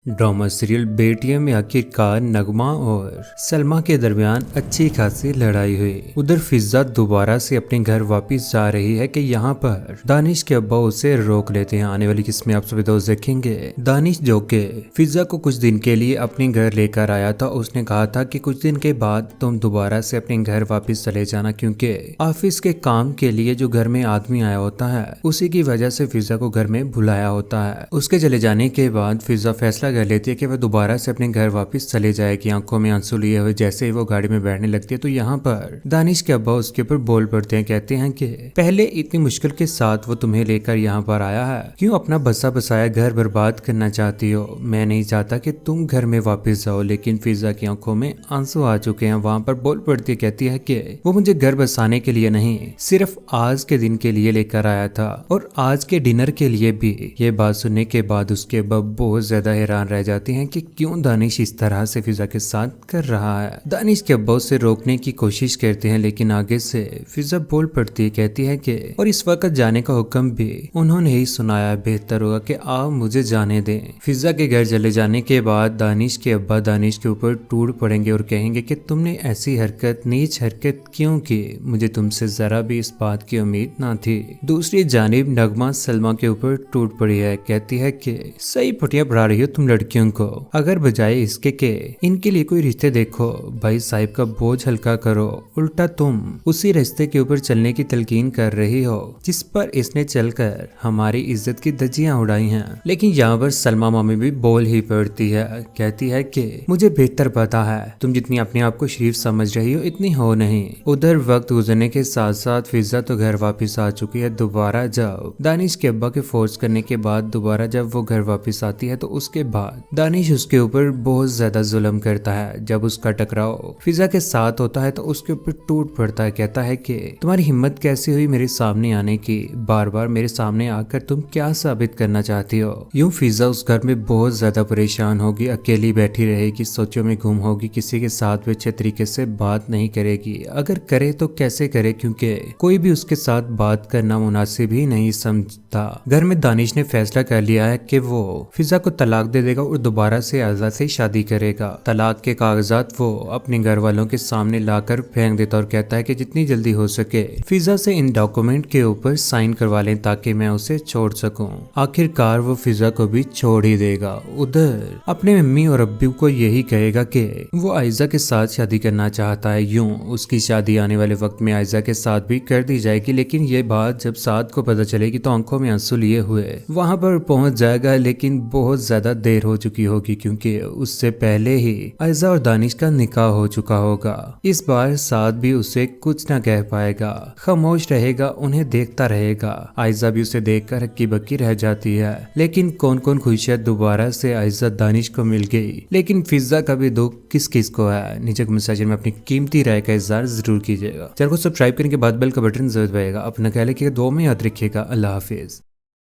Drama serial बेटियां में आखिरकार नगमा और सलमा के दरमियान अच्छी खासी लड़ाई हुई। उधर फिजा दोबारा से अपने घर वापस जा रही है कि यहाँ पर दानिश के अब्बा उसे रोक लेते हैं। आने वाली किस्में आप सभी दोस्त देखेंगे। दानिश जो के फिजा को कुछ दिन के लिए अपने घर लेकर आया था, उसने कहा था कि कुछ दिन के बाद तुम दोबारा से अपने घर वापस चले जाना, क्योंकि ऑफिस के काम के लिए जो घर में आदमी आया होता है उसी की वजह से फिजा को घर में बुलाया होता है। उसके चले जाने के बाद फिजा फैसला कर लेती है कि वह दोबारा से अपने घर वापस चले जाएगी। आंखों में आंसू लिए हुए जैसे ही वो गाड़ी में बैठने लगती है तो यहाँ पर दानिश के अब्बा उसके ऊपर बोल पड़ते हैं। कहते हैं कि पहले इतनी मुश्किल के साथ वो तुम्हें लेकर यहाँ पर आया है, क्यों अपना बसा बसाया घर बर्बाद करना चाहती हो। मैं नहीं चाहता कि तुम घर में वापस जाओ। लेकिन फिजा की आंखों में आंसू आ चुके हैं। वहाँ पर बोल पड़ती है, कहती है कि वो मुझे घर बसाने के लिए नहीं, सिर्फ आज के दिन के लिए लेकर आया था और आज के डिनर के लिए भी। ये बात सुनने के बाद उसके अब्बा बहुत ज्यादा हैरान रह जाती हैं कि क्यों दानिश इस तरह से फिजा के साथ कर रहा है। दानिश के अब्बा उसे रोकने की कोशिश करते हैं, लेकिन आगे से फिजा बोल पड़ती है। कहती है कि और इस वक्त जाने का हुक्म भी उन्होंने ही सुनाया, बेहतर होगा कि आप मुझे जाने दें। फिजा के घर चले जाने के बाद दानिश के अब्बा दानिश के ऊपर टूट पड़ेंगे और कहेंगे कि तुमने ऐसी हरकत, नीच हरकत क्यों की, मुझे तुमसे जरा भी इस बात की उम्मीद ना थी। दूसरी जानिब नगमा सलमा के ऊपर टूट पड़ी है। कहती है कि सही पटिया पढ़ा रही हो तुम लड़कियों को, अगर बजाय इसके के इनके लिए कोई रिश्ते देखो, भाई साहिब का बोझ हल्का करो, उल्टा तुम उसी रास्ते के ऊपर चलने की तलकीन कर रही हो जिस पर इसने चलकर हमारी इज्जत की धज्जियां उड़ाई हैं। लेकिन यहाँ पर सलमा मामी भी बोल ही पड़ती है। कहती है कि मुझे बेहतर पता है, तुम जितनी अपने आप को शरीफ समझ रही हो इतनी हो नहीं। उधर वक्त गुजरने के साथ साथ फिजा तो घर वापस आ चुकी है। दोबारा जब दानिश के अब्बा के फोर्स करने के बाद दोबारा जब वो घर वापस आती है तो उसके बाद दानिश उसके ऊपर बहुत ज्यादा जुल्म करता है। जब उसका टकराव फिजा के साथ होता है तो उसके ऊपर टूट पड़ता है। कहता है कि तुम्हारी हिम्मत कैसी हुई मेरे सामने आने की, बार बार मेरे सामने आकर तुम क्या साबित करना चाहती हो। यूं फिजा उस घर में बहुत ज्यादा परेशान होगी, अकेली बैठी रहेगी, सोचों में गुम होगी, किसी के साथ भी अच्छे तरीके से बात नहीं करेगी। अगर करे तो कैसे करे, क्योंकि कोई भी उसके साथ बात करना मुनासिब ही नहीं समझता। घर में दानिश ने फैसला कर लिया है कि वो फिजा को तलाक दे देगा और दोबारा से आजाद से शादी करेगा। तलाक के कागजात वो अपने घर वालों के सामने लाकर फेंक देता और कहता है कि जितनी जल्दी हो सके फिजा से इन डॉक्यूमेंट के ऊपर साइन करवा लें ताकि मैं उसे छोड़ सकूं। आखिरकार वो फिजा को भी छोड़ ही देगा। उधर अपने मम्मी और अब्बू को यही कहेगा कि वो आयजा के साथ शादी करना चाहता है। यूं उसकी शादी आने वाले वक्त में आयजा के साथ भी कर दी जाएगी। लेकिन ये बात जब साद को पता चलेगी तो आंखों में आंसू लिए हुए वहां पर पहुंच जाएगा। लेकिन बहुत ज्यादा देर हो चुकी होगी, क्योंकि उससे पहले ही आयजा और दानिश का निकाह हो चुका होगा। इस बार साद भी उसे कुछ न कह पाएगा, खामोश रहेगा, उन्हें देखता रहेगा। आयजा भी उसे देखकर हक्की बक्की रह जाती है। लेकिन कौन कौन खुशियां दोबारा से आयजा दानिश को मिल गई, लेकिन फिजा का भी दुख किस किस को है। नीचे कमेंट सेक्शन में अपनी कीमती राय का इज़हार जरूर कीजिएगा। चैनल को सब्सक्राइब करने के बाद बेल का बटन जरूर दबाइएगा। अपना ख्याल रखिएगा, दुआ में याद रखिएगा। अल्लाह हाफिज।